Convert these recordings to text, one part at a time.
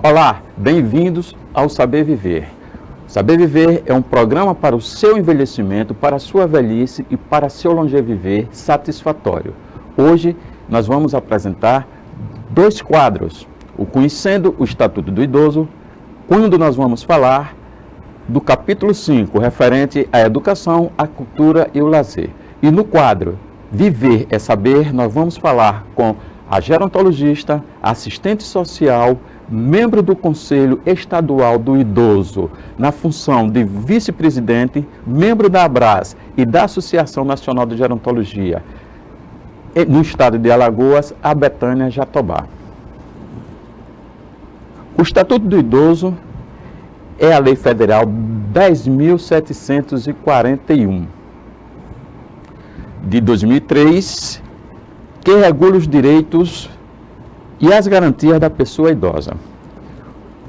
Olá, bem-vindos ao Saber Viver. Saber Viver é um programa para o seu envelhecimento, para a sua velhice e para seu longeviver satisfatório. Hoje nós vamos apresentar dois quadros, o Conhecendo o Estatuto do Idoso, quando nós vamos falar do capítulo 5, referente à educação, à cultura e o lazer. E no quadro Viver é Saber, nós vamos falar com a gerontologista, assistente social, membro do Conselho Estadual do Idoso, na função de vice-presidente, membro da ABRAS e da Associação Nacional de Gerontologia, no estado de Alagoas, a Betânia Jatobá. O Estatuto do Idoso é a Lei Federal 10.741, de 2003, que regula os direitos e as garantias da pessoa idosa.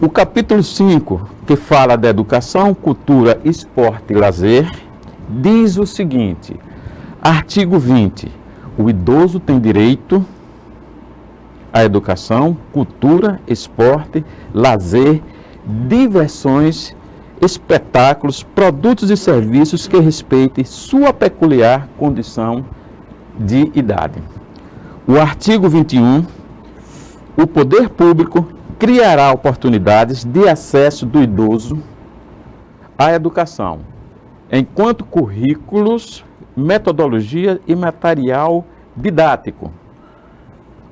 O capítulo 5, que fala da educação, cultura, esporte e lazer, diz o seguinte, artigo 20, o idoso tem direito à educação, cultura, esporte, lazer, diversões, espetáculos, produtos e serviços que respeitem sua peculiar condição de idade. O artigo 21, o poder público criará oportunidades de acesso do idoso à educação, enquanto currículos, metodologia e material didático,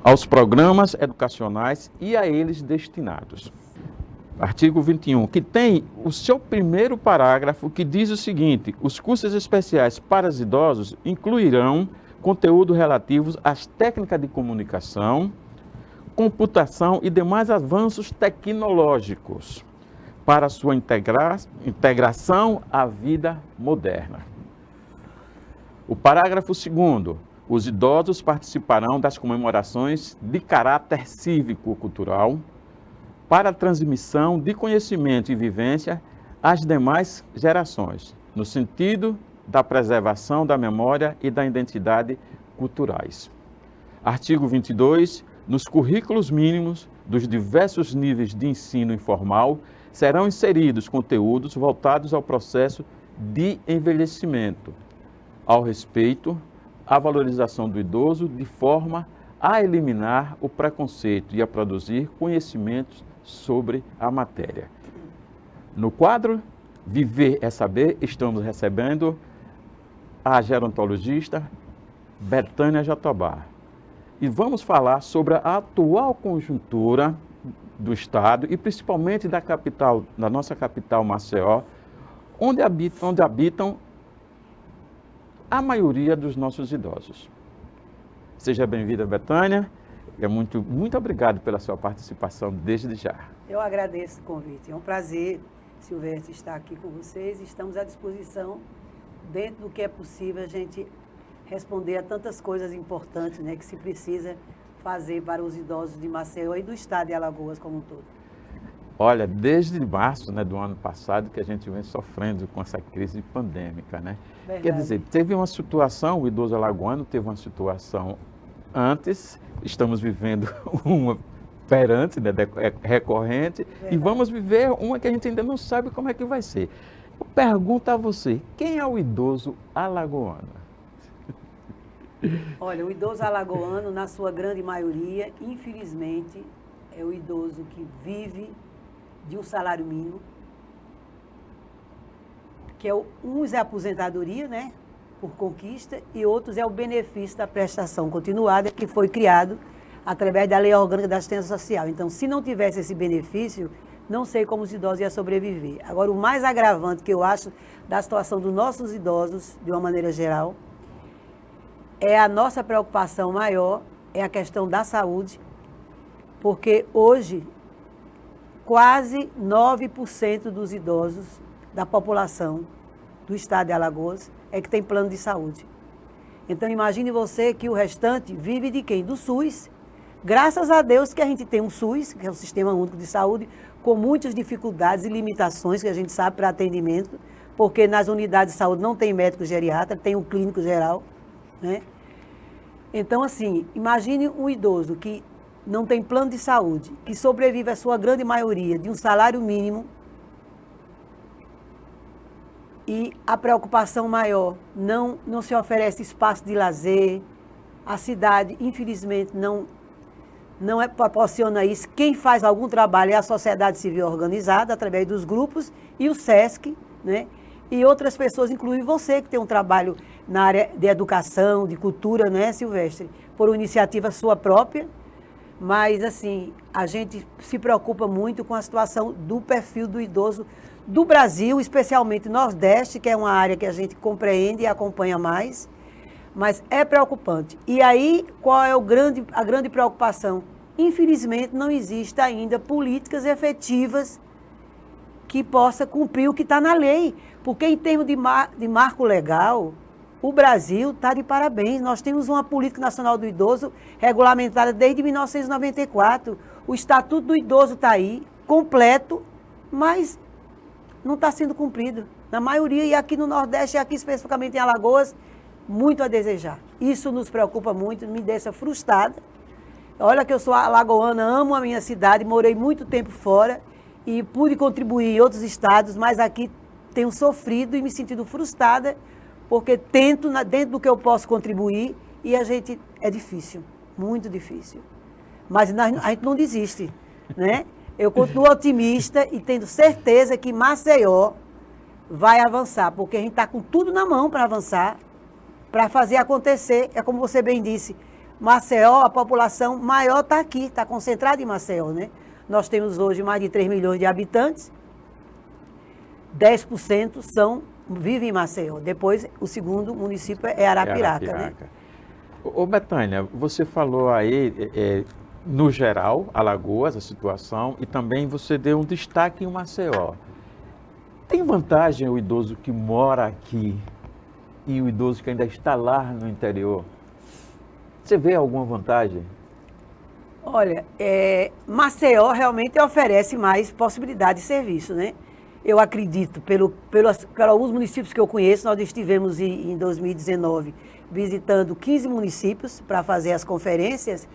aos programas educacionais e a eles destinados. Artigo 21, que tem o seu primeiro parágrafo, que diz o seguinte: os cursos especiais para os idosos incluirão conteúdo relativos às técnicas de comunicação, computação e demais avanços tecnológicos para sua integração à vida moderna. O parágrafo 2º, os idosos participarão das comemorações de caráter cívico-cultural para a transmissão de conhecimento e vivência às demais gerações, no sentido da preservação da memória e da identidade culturais. Artigo 22, nos currículos mínimos dos diversos níveis de ensino informal serão inseridos conteúdos voltados ao processo de envelhecimento, ao respeito, à valorização do idoso, de forma a eliminar o preconceito e a produzir conhecimentos sobre a matéria. No quadro Viver é Saber, estamos recebendo a gerontologista Betânia Jatobá. E vamos falar sobre a atual conjuntura do Estado e principalmente da capital, da nossa capital Maceió, onde habitam a maioria dos nossos idosos. Seja bem-vinda, Betânia. Muito obrigado pela sua participação desde já. Eu agradeço o convite. É um prazer, Silvestre, estar aqui com vocês. Estamos à disposição, dentro do que é possível, a gente responder a tantas coisas importantes, né, que se precisa fazer para os idosos de Maceió e do estado de Alagoas como um todo. Olha, desde março, né, do ano passado que a gente vem sofrendo com essa crise pandêmica, né? Verdade. Quer dizer, teve uma situação, o idoso alagoano teve uma situação antes, estamos vivendo uma perante, né, recorrente, verdade, e vamos viver uma que a gente ainda não sabe como é que vai ser. Eu pergunto a você, quem é o idoso alagoano? Olha, o idoso alagoano, na sua grande maioria, infelizmente, é o idoso que vive de um salário mínimo, que uns é a aposentadoria, né, por conquista, e outros é o benefício da prestação continuada, que foi criado através da Lei Orgânica da Assistência Social. Então, se não tivesse esse benefício, não sei como os idosos iam sobreviver. Agora, o mais agravante que eu acho da situação dos nossos idosos, de uma maneira geral, é a nossa preocupação maior, é a questão da saúde, porque hoje quase 9% dos idosos da população do estado de Alagoas é que tem plano de saúde. Então imagine você que o restante vive de quem? Do SUS. Graças a Deus que a gente tem um SUS, que é o Sistema Único de Saúde, com muitas dificuldades e limitações que a gente sabe para atendimento, porque nas unidades de saúde não tem médico geriatra, tem um clínico geral, né? Então, assim, imagine um idoso que não tem plano de saúde, que sobrevive a sua grande maioria de um salário mínimo, e a preocupação maior, não se oferece espaço de lazer, a cidade, infelizmente, não proporciona isso. Quem faz algum trabalho é a sociedade civil organizada, através dos grupos, e o SESC, né? E outras pessoas, inclusive você, que tem um trabalho na área de educação, de cultura, né, Silvestre? Por iniciativa sua própria, mas, assim, a gente se preocupa muito com a situação do perfil do idoso do Brasil, especialmente Nordeste, que é uma área que a gente compreende e acompanha mais, mas é preocupante. E aí, qual é a grande preocupação? Infelizmente, não existe ainda políticas efetivas que possa cumprir o que está na lei, porque em termos de marco legal, o Brasil está de parabéns. Nós temos uma política nacional do idoso regulamentada desde 1994. O Estatuto do Idoso está aí, completo, mas não está sendo cumprido. Na maioria, e aqui no Nordeste, e aqui especificamente em Alagoas, muito a desejar. Isso nos preocupa muito, me deixa frustrada. Olha que eu sou alagoana, amo a minha cidade, morei muito tempo fora e pude contribuir em outros estados, mas aqui tenho sofrido e me sentido frustrada, porque tento, dentro do que eu posso contribuir, e é difícil, muito difícil. Mas a gente não desiste, né? Eu continuo otimista e tendo certeza que Maceió vai avançar, porque a gente está com tudo na mão para avançar, para fazer acontecer. É como você bem disse, Maceió, a população maior está aqui, está concentrada em Maceió, né? Nós temos hoje mais de 3 milhões de habitantes, 10% vivem em Maceió. Depois, o segundo município é Arapiraca, né? Ô Betânia, você falou aí, no geral, Alagoas, a situação, e também você deu um destaque em Maceió. Tem vantagem o idoso que mora aqui e o idoso que ainda está lá no interior? Você vê alguma vantagem? Olha, Maceió realmente oferece mais possibilidade de serviço, né? Eu acredito, pelos alguns municípios que eu conheço, nós estivemos em 2019 visitando 15 municípios para fazer as conferências.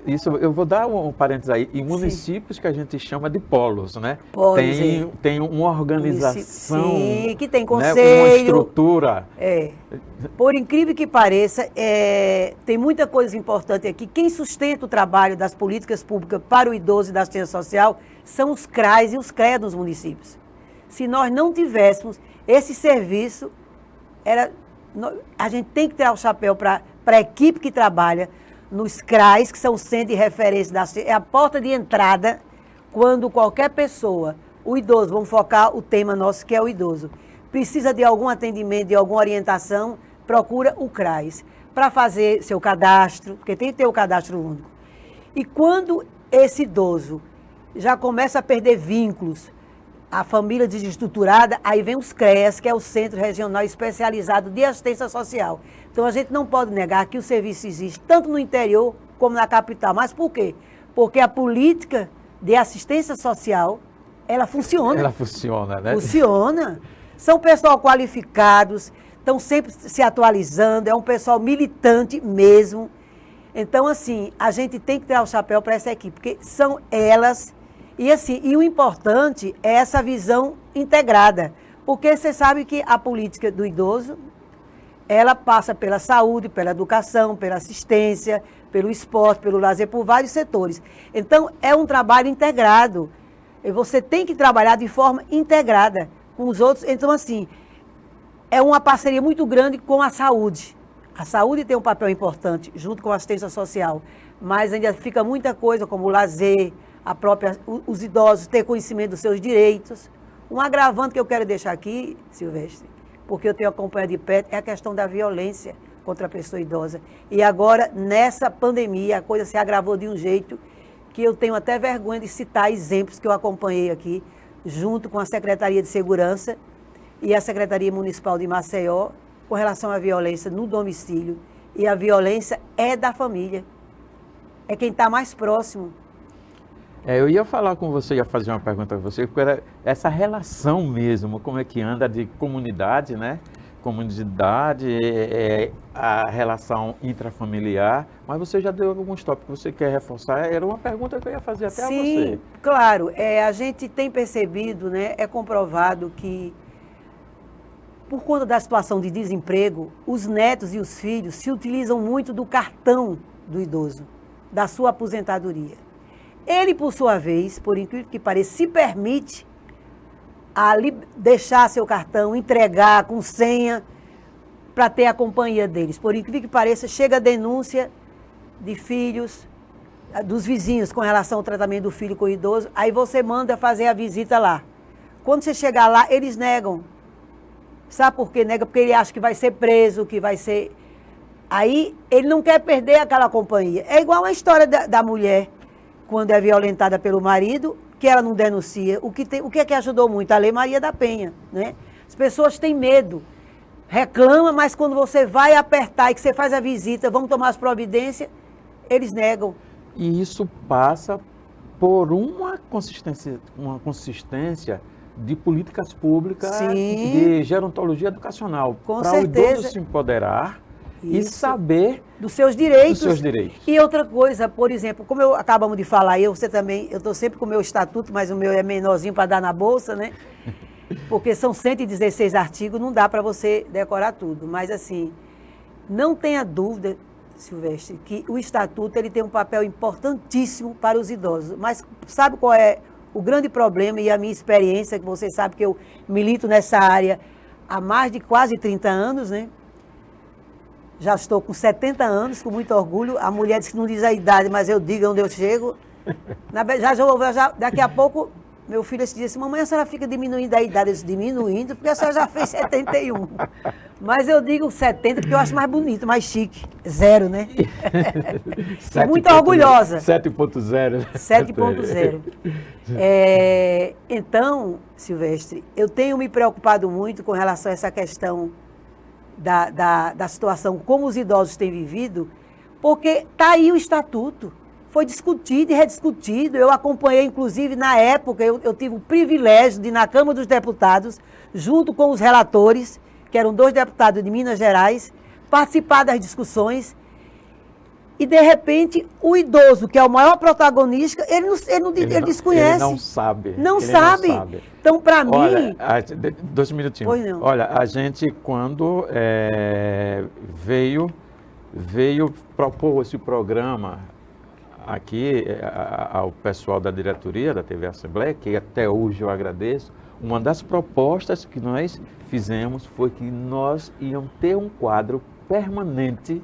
Isso, eu vou dar um parênteses aí. Em municípios Sim. que a gente chama de polos, né? Polos, tem uma organização. Sim, que tem conselho. Né? Uma estrutura. Por incrível que pareça, tem muita coisa importante aqui. Quem sustenta o trabalho das políticas públicas para o idoso e da assistência social são os CRAs e os CREA dos municípios. Se nós não tivéssemos esse serviço, a gente tem que tirar o chapéu para a equipe que trabalha nos CRAs, que são o centro de referência da assistência. É a porta de entrada quando qualquer pessoa, o idoso, vamos focar o tema nosso, que é o idoso, precisa de algum atendimento, de alguma orientação, procura o CRAs para fazer seu cadastro, porque tem que ter o cadastro único. E quando esse idoso já começa a perder vínculos, a família desestruturada, aí vem os CREAS, que é o Centro Regional Especializado de Assistência Social. Então a gente não pode negar que o serviço existe tanto no interior como na capital. Mas por quê? Porque a política de assistência social, ela funciona. Ela funciona, né? Funciona. São pessoal qualificados, estão sempre se atualizando, é um pessoal militante mesmo. Então, assim, a gente tem que tirar o chapéu para essa equipe, porque são elas. E assim, e o importante é essa visão integrada, porque você sabe que a política do idoso, ela passa pela saúde, pela educação, pela assistência, pelo esporte, pelo lazer, por vários setores. Então, é um trabalho integrado. E você tem que trabalhar de forma integrada com os outros. Então, assim, é uma parceria muito grande com a saúde. A saúde tem um papel importante, junto com a assistência social, mas ainda fica muita coisa, como o lazer, os idosos ter conhecimento dos seus direitos. Um agravante que eu quero deixar aqui, Silvestre, porque eu tenho acompanhado de perto, é a questão da violência contra a pessoa idosa. E agora, nessa pandemia, a coisa se agravou de um jeito que eu tenho até vergonha de citar exemplos que eu acompanhei aqui, junto com a Secretaria de Segurança e a Secretaria Municipal de Maceió, com relação à violência no domicílio. E a violência é da família. É quem está mais próximo. Eu ia falar com você, ia fazer uma pergunta para você, porque era essa relação mesmo, como é que anda de comunidade, né? comunidade, a relação intrafamiliar, mas você já deu alguns tópicos que você quer reforçar. Era uma pergunta que eu ia fazer até a você. Sim, claro. A gente tem percebido, né, é comprovado que, por conta da situação de desemprego, os netos e os filhos se utilizam muito do cartão do idoso, da sua aposentadoria. Ele, por sua vez, por incrível que pareça, se permite deixar seu cartão, entregar com senha, para ter a companhia deles. Por incrível que pareça, chega a denúncia de filhos, dos vizinhos com relação ao tratamento do filho com o idoso, aí você manda fazer a visita lá. Quando você chegar lá, eles negam. Sabe por que nega? Porque ele acha que vai ser preso, que vai ser... Aí ele não quer perder aquela companhia. É igual a história da mulher, quando é violentada pelo marido, que ela não denuncia. O que é que ajudou muito? A Lei Maria da Penha, né? As pessoas têm medo, reclamam, mas quando você vai apertar e que você faz a visita, vamos tomar as providências, eles negam. E isso passa por uma consistência de políticas públicas, Sim, de gerontologia educacional, para o idoso se empoderar e saber dos seus direitos. E outra coisa, por exemplo, como acabamos de falar, você também, eu estou sempre com o meu estatuto, mas o meu é menorzinho para dar na bolsa, né? Porque são 116 artigos, não dá para você decorar tudo. Mas assim, não tenha dúvida, Silvestre, que o estatuto ele tem um papel importantíssimo para os idosos. Mas sabe qual é o grande problema e a minha experiência, que você sabe que eu milito nessa área há mais de quase 30 anos, né? Já estou com 70 anos, com muito orgulho. A mulher diz que não diz a idade, mas eu digo onde eu chego. Daqui a pouco, meu filho disse assim, mamãe, a senhora fica diminuindo a idade. Eu disse, diminuindo, porque a senhora já fez 71. Mas eu digo 70 porque eu acho mais bonito, mais chique. Zero, né? Muito orgulhosa. 7.0. 7.0. Então, Silvestre, eu tenho me preocupado muito com relação a essa questão da situação como os idosos têm vivido, porque está aí o estatuto, foi discutido e rediscutido. Eu acompanhei, inclusive, na época, eu tive o privilégio de, na Câmara dos Deputados, junto com os relatores, que eram 2 deputados de Minas Gerais, participar das discussões. E, de repente, o idoso, que é o maior protagonista, ele desconhece. Ele não sabe. Não sabe. Então, para mim... 2 minutinhos. Pois não. Olha, a gente, quando veio propor esse programa aqui ao pessoal da diretoria da TV Assembleia, que até hoje eu agradeço, uma das propostas que nós fizemos foi que nós íamos ter um quadro permanente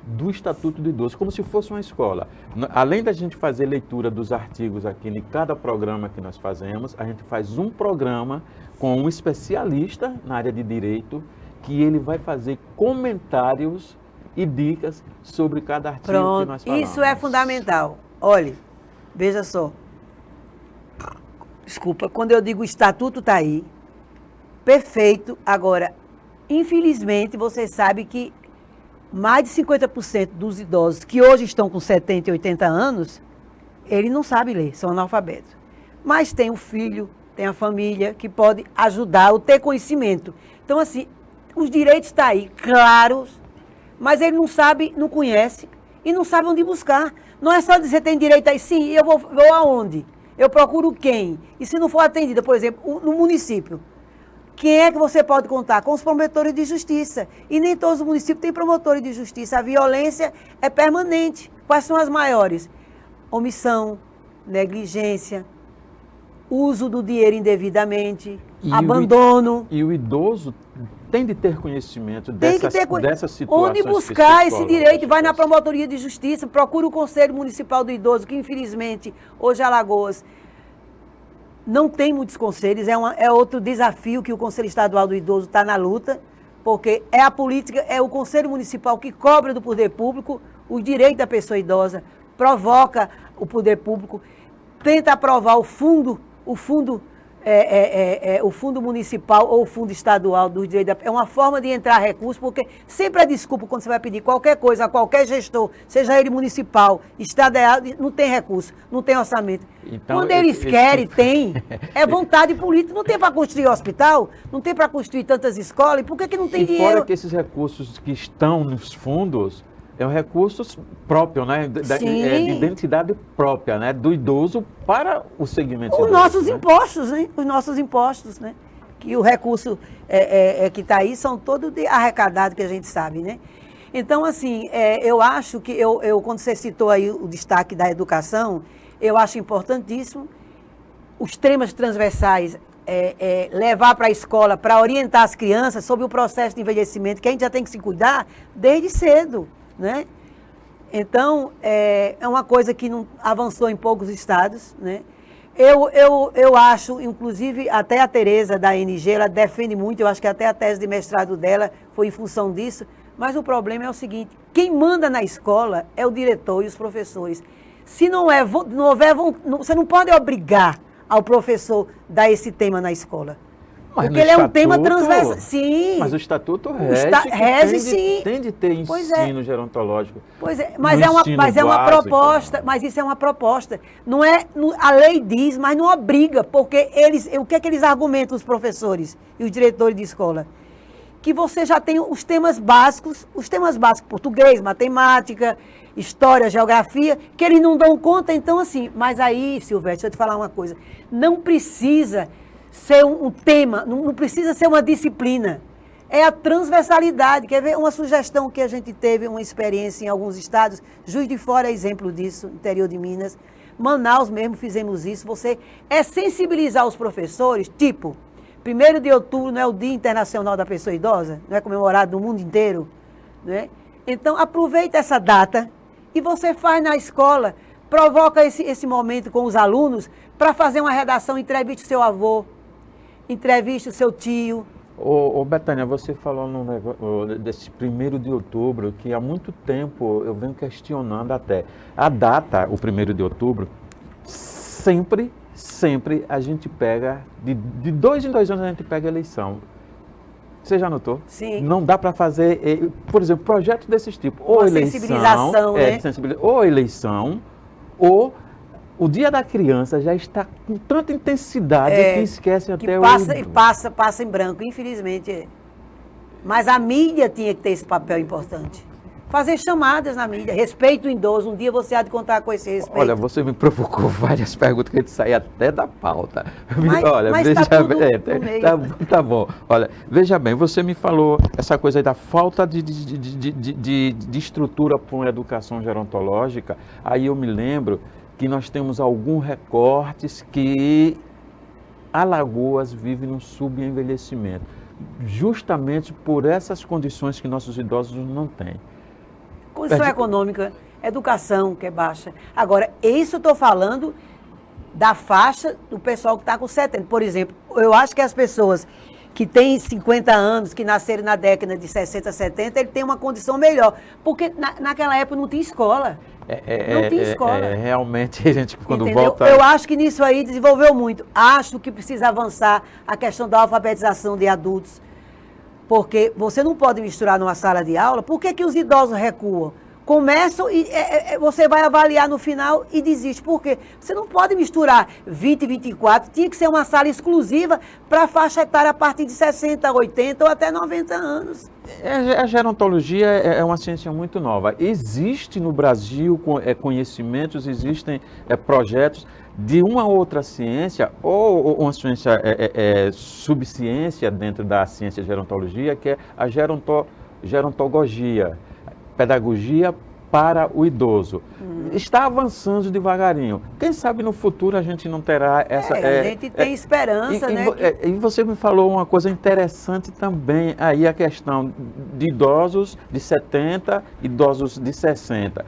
do Estatuto do Idoso, como se fosse uma escola. Além da gente fazer leitura dos artigos aqui em cada programa que nós fazemos, a gente faz um programa com um especialista na área de direito, que ele vai fazer comentários e dicas sobre cada artigo que nós falamos. Isso é fundamental. Olhe, veja só. Desculpa, quando eu digo o Estatuto está aí, perfeito. Agora, infelizmente, você sabe que mais de 50% dos idosos que hoje estão com 70 e 80 anos, ele não sabe ler, são analfabetos. Mas tem o filho, tem a família que pode ajudar ou ter conhecimento. Então, assim, os direitos estão aí, claros, mas ele não sabe, não conhece e não sabe onde buscar. Não é só dizer tem direito aí, sim, eu vou aonde? Eu procuro quem? E se não for atendida, por exemplo, no município, quem é que você pode contar? Com os promotores de justiça. E nem todos os municípios têm promotores de justiça. A violência é permanente. Quais são as maiores? Omissão, negligência, uso do dinheiro indevidamente, abandono. E o idoso tem de ter conhecimento dessas situações. Onde buscar esse direito? Vai na promotoria de justiça, procura o Conselho Municipal do Idoso, que infelizmente, hoje Alagoas não tem muitos conselhos, é outro desafio que o Conselho Estadual do Idoso está na luta, porque é a política, é o Conselho Municipal que cobra do poder público o direito da pessoa idosa, provoca o poder público, tenta aprovar o fundo o fundo municipal ou o fundo estadual dos direitos é uma forma de entrar recurso, porque sempre é desculpa quando você vai pedir qualquer coisa a qualquer gestor, seja ele municipal, estadual, não tem recurso, não tem orçamento. Então, quando eles querem, tem. É vontade política. Não tem para construir hospital, não tem para construir tantas escolas, por que não tem dinheiro? Fora que esses recursos que estão nos fundos é um recurso próprio, né? De identidade própria, né? Do idoso para o segmento. Os nossos impostos, né? Os nossos impostos, né? Que o recurso que está aí são todos arrecadados, que a gente sabe, né? Então, assim, eu acho que, quando você citou aí o destaque da educação, eu acho importantíssimo os temas transversais levar para a escola, para orientar as crianças sobre o processo de envelhecimento, que a gente já tem que se cuidar desde cedo, né? Então, é uma coisa que não avançou em poucos estados, né? Eu acho, inclusive, até a Tereza da ANG, ela defende muito, eu acho que até a tese de mestrado dela foi em função disso, mas o problema é o seguinte, quem manda na escola é o diretor e os professores. Se não houver, você não pode obrigar ao professor dar esse tema na escola. Mas porque ele é um tema transversal. Sim. Mas o estatuto rege, sim. Tem de ter ensino gerontológico. Pois é, mas é uma proposta, mas isso é uma proposta. Não é, a lei diz, mas não obriga, porque o que é que eles argumentam, os professores e os diretores de escola? Que você já tem os temas básicos, português, matemática, história, geografia, que eles não dão conta, então assim, mas aí, Silvestre, deixa eu te falar uma coisa, não precisa ser um tema, não precisa ser uma disciplina, é a transversalidade. Quer ver uma sugestão que a gente teve, uma experiência em alguns estados, Juiz de Fora é exemplo disso, interior de Minas, Manaus mesmo fizemos isso, você sensibilizar os professores, tipo, 1º de outubro não é o Dia Internacional da Pessoa Idosa, não é comemorado no mundo inteiro, né? Então aproveita essa data e você faz na escola, provoca esse momento com os alunos para fazer uma redação, entreviste o seu avô, entreviste o seu tio. Ô Betânia, você falou desse 1º de outubro, que há muito tempo eu venho questionando até. A data, o 1º de outubro, sempre a gente pega, de 2 em 2 anos a gente pega a eleição. Você já notou? Sim. Não dá para fazer, por exemplo, projetos desses tipos. Ou eleição, sensibilização, né? Ou eleição, ou o Dia da Criança já está com tanta intensidade que esquece até passa em branco, infelizmente. Mas a mídia tinha que ter esse papel importante. Fazer chamadas na mídia, respeito o idoso, um dia você há de contar com esse respeito. Olha, você me provocou várias perguntas que a gente sai até da pauta. Mas veja tá tudo no meio. Tá bom. Olha, veja bem, você me falou essa coisa aí da falta de estrutura para uma educação gerontológica, aí eu me lembro que nós temos alguns recortes que Alagoas vive num subenvelhecimento, justamente por essas condições que nossos idosos não têm. Condição econômica, educação que é baixa. Agora, isso eu estou falando da faixa do pessoal que está com 70. Por exemplo, eu acho que as pessoas que têm 50 anos, que nasceram na década de 60, 70, ele tem uma condição melhor. Porque naquela época não tinha escola. Não tinha escola. Realmente, a gente, quando entendeu? volta... Eu acho que nisso aí desenvolveu muito. Acho que precisa avançar a questão da alfabetização de adultos. Porque você não pode misturar numa sala de aula. Por que os idosos recuam? Começam e você vai avaliar no final e desiste. Por quê? Você não pode misturar 20 e 24. Tinha que ser uma sala exclusiva para a faixa etária a partir de 60, 80 ou até 90 anos. A gerontologia é uma ciência muito nova. Existe no Brasil conhecimentos, existem projetos de uma outra ciência, ou uma ciência, subciência dentro da ciência de gerontologia, que é a gerontogogia, pedagogia para o idoso. Está avançando devagarinho. Quem sabe no futuro a gente não terá essa... a gente tem esperança, né? E você me falou uma coisa interessante também, aí a questão de idosos de 70, idosos de 60.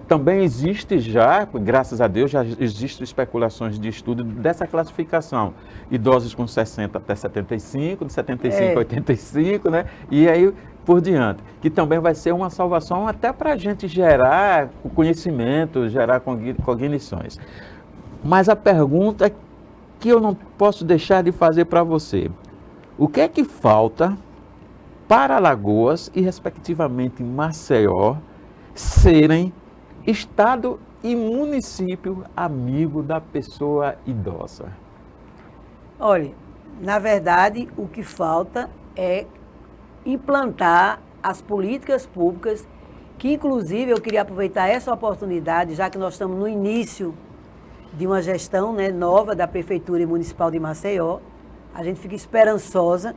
Também existe já, graças a Deus, já existem especulações de estudo dessa classificação. Idosos com 60 até 75, de 75 a 85, né? E aí por diante, que também vai ser uma salvação até para a gente gerar conhecimento, gerar cognições. Mas a pergunta aqui eu não posso deixar de fazer para você. O que é que falta para Alagoas e, respectivamente, Maceió, serem estado e município amigo da pessoa idosa? Olha, na verdade, o que falta é implantar as políticas públicas, que inclusive eu queria aproveitar essa oportunidade, já que nós estamos no início de uma gestão, né, nova da Prefeitura Municipal de Maceió, a gente fica esperançosa.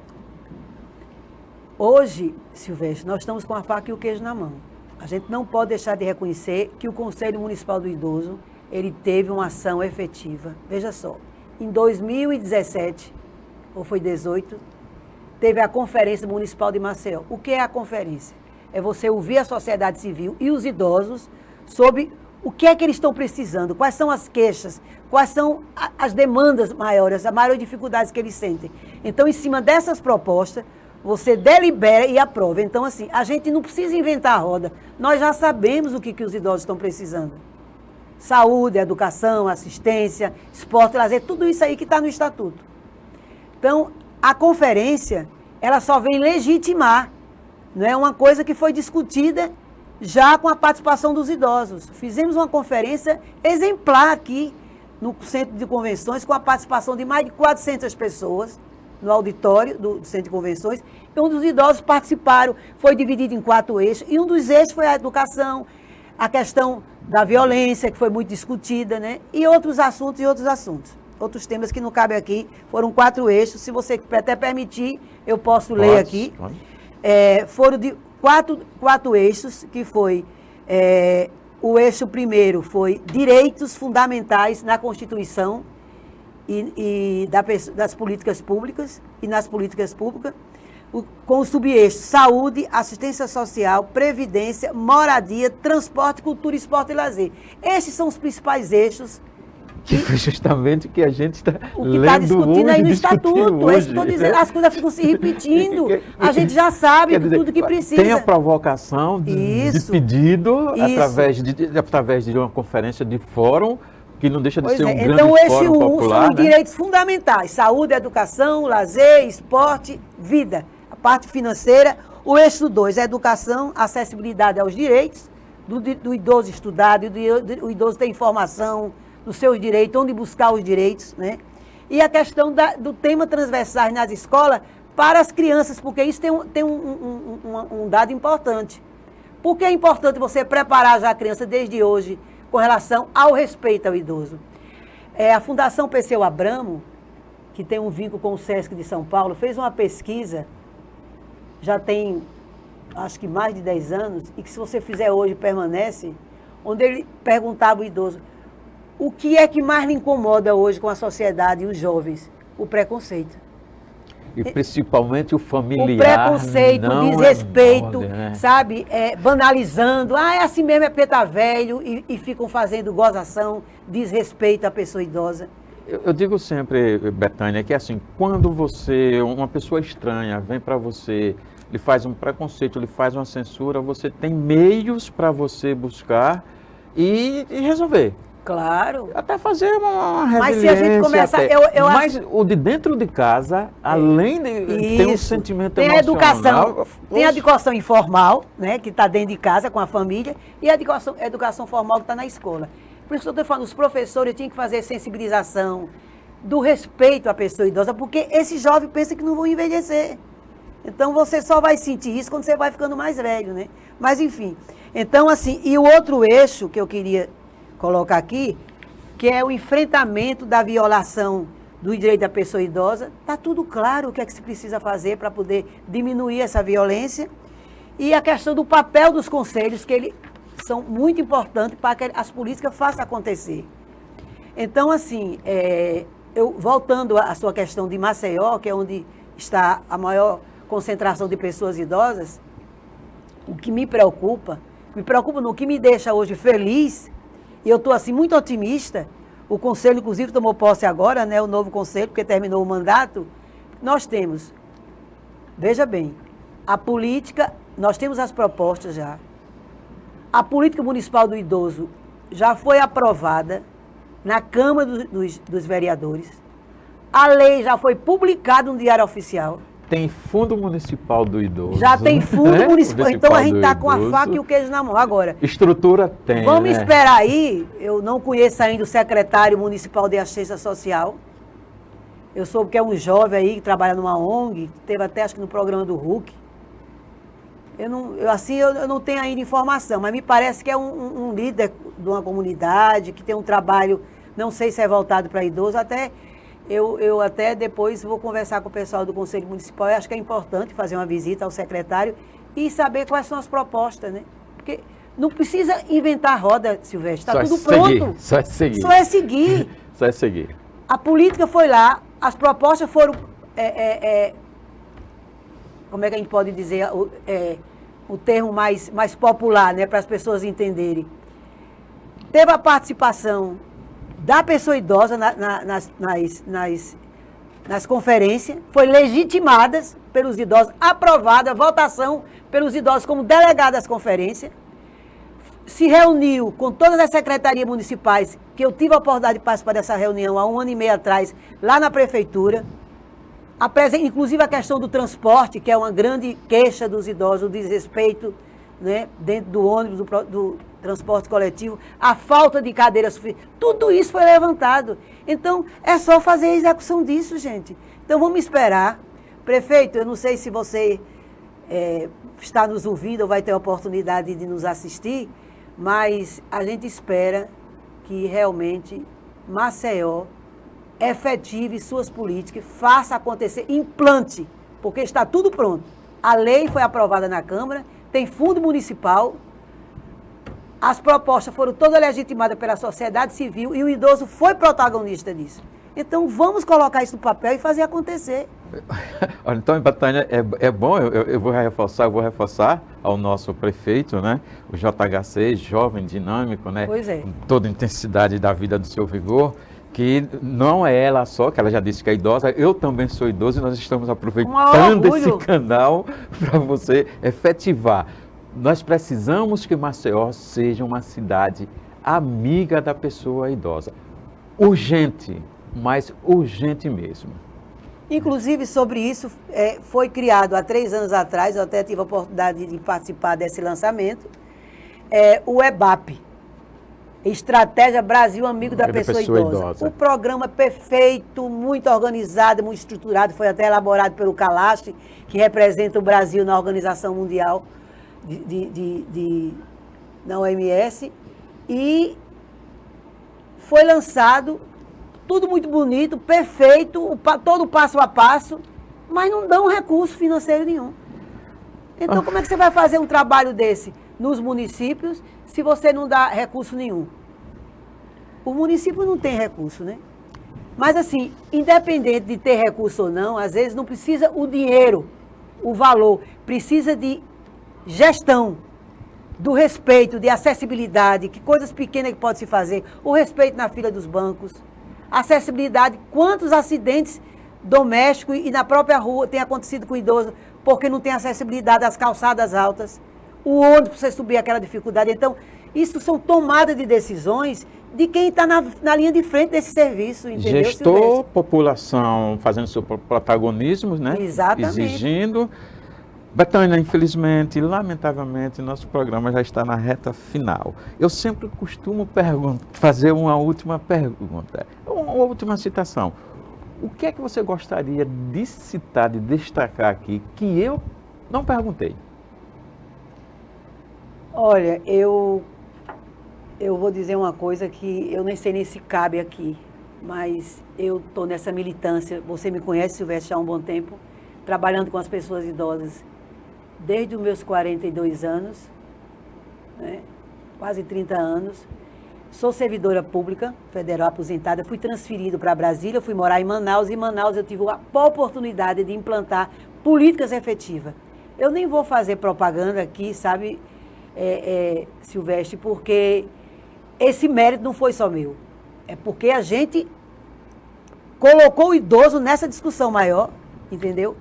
Hoje, Silvestre, nós estamos com a faca e o queijo na mão. A gente não pode deixar de reconhecer que o Conselho Municipal do Idoso, ele teve uma ação efetiva. Veja só, em 2017, ou foi 18, teve a Conferência Municipal de Maceió. O que é a conferência? É você ouvir a sociedade civil e os idosos sobre o que é que eles estão precisando, quais são as queixas, quais são as demandas maiores, as maiores dificuldades que eles sentem. Então, em cima dessas propostas, você delibera e aprova. Então, assim, a gente não precisa inventar a roda. Nós já sabemos o que os idosos estão precisando. Saúde, educação, assistência, esporte, lazer, tudo isso aí que está no Estatuto. Então, a conferência, ela só vem legitimar. Não é uma coisa que foi discutida já com a participação dos idosos. Fizemos uma conferência exemplar aqui no Centro de Convenções, com a participação de mais de 400 pessoas, no auditório do Centro de Convenções, e onde os idosos participaram. Foi dividido em 4 eixos, e um dos eixos foi a educação, a questão da violência, que foi muito discutida, né? E outros assuntos. Outros temas que não cabem aqui, foram 4 eixos. Se você até permitir, eu posso ler aqui. Foram de 4 eixos, que foi... o eixo primeiro foi direitos fundamentais na Constituição das políticas públicas, e nas políticas públicas, com o subeixo saúde, assistência social, previdência, moradia, transporte, cultura, esporte e lazer. Esses são os principais eixos. Que foi justamente o que a gente está o que está discutindo aí no Estatuto. É isso que estou dizendo. As coisas ficam se repetindo. A gente já sabe tudo que precisa. Tem a provocação de pedido através de uma conferência de fórum, que não deixa de ser um grande então, fórum popular. São os direitos fundamentais: saúde, educação, lazer, esporte, vida. A parte financeira. O eixo 2 é educação, acessibilidade aos direitos, do idoso estudar, do idoso ter informação dos seus direitos, onde buscar os direitos, né? E a questão do tema transversais nas escolas para as crianças, porque isso tem um dado importante. Por que é importante você preparar já a criança desde hoje com relação ao respeito ao idoso? A Fundação Perseu Abramo, que tem um vínculo com o SESC de São Paulo, fez uma pesquisa, já tem, acho que mais de 10 anos, e que se você fizer hoje permanece, onde ele perguntava ao idoso: o que é que mais lhe incomoda hoje com a sociedade e os jovens? O preconceito. E principalmente o familiar. O preconceito, o desrespeito, sabe? Banalizando. É assim mesmo, é porque tá velho, e ficam fazendo gozação, desrespeito à pessoa idosa. Eu digo sempre, Betânia, que assim, quando uma pessoa estranha, vem para você, lhe faz um preconceito, lhe faz uma censura, você tem meios para você buscar e resolver. Claro. Até fazer uma resiliência. Mas se a gente começar... Mas o de dentro de casa, além de ter um sentimento tem emocional... Tem a educação informal, né, que está dentro de casa com a família, e a educação formal que está na escola. Por isso que eu estou falando, os professores tinham que fazer sensibilização do respeito à pessoa idosa, porque esse jovem pensa que não vão envelhecer. Então, você só vai sentir isso quando você vai ficando mais velho, né? Mas, enfim. Então, assim, e o outro eixo que eu queria colocar aqui, que é o enfrentamento da violação do direito da pessoa idosa. Está tudo claro o que é que se precisa fazer para poder diminuir essa violência. E a questão do papel dos conselhos, que eles são muito importantes para que as políticas façam acontecer. Então, assim, voltando à sua questão de Maceió, que é onde está a maior concentração de pessoas idosas, o que me preocupa no que me deixa hoje feliz, e eu estou assim muito otimista. O conselho, inclusive, tomou posse agora, né, o novo conselho, porque terminou o mandato. Nós temos, veja bem, a política, nós temos as propostas já. A política municipal do idoso já foi aprovada na Câmara dos Vereadores. A lei já foi publicada no Diário Oficial. Tem fundo municipal do idoso. Já tem fundo né? municipal. Então a gente está com a idoso. faca e o queijo na mão. Agora, Estrutura tem, vamos né? esperar aí. Eu não conheço ainda o secretário municipal de assistência social. Eu soube que é um jovem aí que trabalha numa ONG, teve até acho que no programa do Hulk. Eu não tenho ainda informação, mas me parece que é um líder de uma comunidade, que tem um trabalho, não sei se é voltado para idoso, eu até depois vou conversar com o pessoal do Conselho Municipal. Eu acho que é importante fazer uma visita ao secretário e saber quais são as propostas, né? Porque não precisa inventar roda, Silvestre, está tudo pronto. Só é seguir. Só é seguir. Só é seguir. A política foi lá, as propostas foram, como é que a gente pode dizer, o termo mais popular, né, para as pessoas entenderem. Teve a participação da pessoa idosa nas conferências, foi legitimadas pelos idosos, aprovada, votação pelos idosos como delegado das conferências, se reuniu com todas as secretarias municipais, que eu tive a oportunidade de participar dessa reunião há 1 ano e meio atrás, lá na prefeitura, inclusive a questão do transporte, que é uma grande queixa dos idosos, o desrespeito, né, dentro do ônibus, do transporte coletivo, a falta de cadeiras suficientes, tudo isso foi levantado. Então, é só fazer a execução disso, gente. Então, vamos esperar. Prefeito, eu não sei se você está nos ouvindo ou vai ter a oportunidade de nos assistir, mas a gente espera que realmente Maceió efetive suas políticas, faça acontecer, implante, porque está tudo pronto. A lei foi aprovada na Câmara, tem fundo municipal, as propostas foram todas legitimadas pela sociedade civil e o idoso foi protagonista disso. Então, vamos colocar isso no papel e fazer acontecer. Olha, então, Betânia, é bom, eu vou reforçar ao nosso prefeito, né? O JHC, jovem, dinâmico, né? Pois é. Com toda a intensidade da vida do seu vigor, que não é ela só, que ela já disse que é idosa, eu também sou idoso e nós estamos aproveitando esse canal para você efetivar. Nós precisamos que Maceió seja uma cidade amiga da pessoa idosa. Urgente, mas urgente mesmo. Inclusive, sobre isso, foi criado há 3 anos atrás, eu até tive a oportunidade de participar desse lançamento, o EBAP, Estratégia Brasil Amigo da Pessoa Idosa. O programa perfeito, muito organizado, muito estruturado, foi até elaborado pelo Kalash, que representa o Brasil na Organização Mundial na OMS, e foi lançado, tudo muito bonito, perfeito, todo passo a passo, mas não dão recurso financeiro nenhum. Então, como é que você vai fazer um trabalho desse nos municípios se você não dá recurso nenhum? O município não tem recurso, né? Mas, assim, independente de ter recurso ou não, às vezes não precisa o dinheiro, o valor, precisa de gestão, do respeito, de acessibilidade, que coisas pequenas que pode se fazer, o respeito na fila dos bancos, acessibilidade, quantos acidentes domésticos e na própria rua tem acontecido com o idoso, porque não tem acessibilidade às calçadas altas, o ônibus para você subir aquela dificuldade. Então, isso são tomadas de decisões de quem está na linha de frente desse serviço, entendeu? Gestor, Silvestre? população fazendo seu protagonismo, né? Exatamente. Exigindo. Betânia, infelizmente, lamentavelmente, nosso programa já está na reta final. Eu sempre costumo fazer uma última pergunta, uma última citação. O que é que você gostaria de citar, de destacar aqui, que eu não perguntei? Olha, eu vou dizer uma coisa que eu nem sei nem se cabe aqui, mas eu estou nessa militância, você me conhece, Silvestre, há um bom tempo, trabalhando com as pessoas idosas desde os meus 42 anos, né, quase 30 anos. Sou servidora pública, federal aposentada, fui transferido para Brasília, fui morar em Manaus, e em Manaus eu tive a oportunidade de implantar políticas efetivas. Eu nem vou fazer propaganda aqui, sabe, Silvestre, porque esse mérito não foi só meu. É porque a gente colocou o idoso nessa discussão maior, entendeu?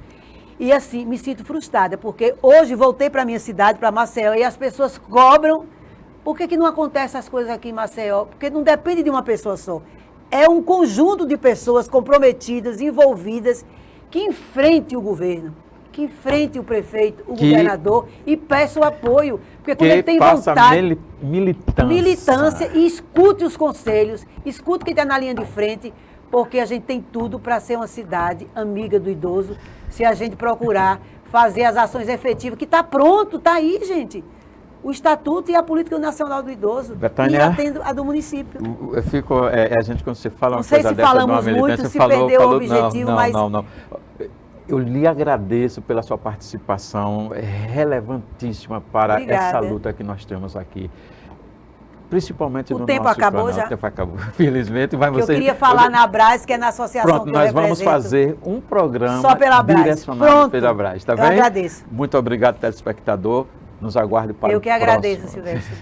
E assim, me sinto frustrada, porque hoje voltei para a minha cidade, para Maceió, e as pessoas cobram. Por que não acontecem as coisas aqui em Maceió? Porque não depende de uma pessoa só. é um conjunto de pessoas comprometidas, envolvidas, que enfrente o governo, que enfrente o prefeito, o governador e peça o apoio. Porque quando ele tem vontade, militância e escute os conselhos, escute quem está na linha de frente, porque a gente tem tudo para ser uma cidade amiga do idoso, se a gente procurar fazer as ações efetivas, que está pronto, está aí, gente. O Estatuto e a Política Nacional do Idoso. Betânia, e atendo a do município. Eu fico, a gente, quando você fala uma não sei coisa se dessa, falamos muito, se perdeu o objetivo, mas... Não. Eu lhe agradeço pela sua participação, é relevantíssima para Obrigada. Essa luta que nós temos aqui. Principalmente no nosso tempo acabou canal. já? O tempo acabou, felizmente. Mas eu queria falar na Abras, que é na associação Pronto, que eu nós vamos represento. fazer um programa só pela Abras. direcionado Pronto. pela Abras, tá Eu bem? agradeço. Muito obrigado, telespectador. Nos aguarde para o próximo. Eu que agradeço, Silvestre.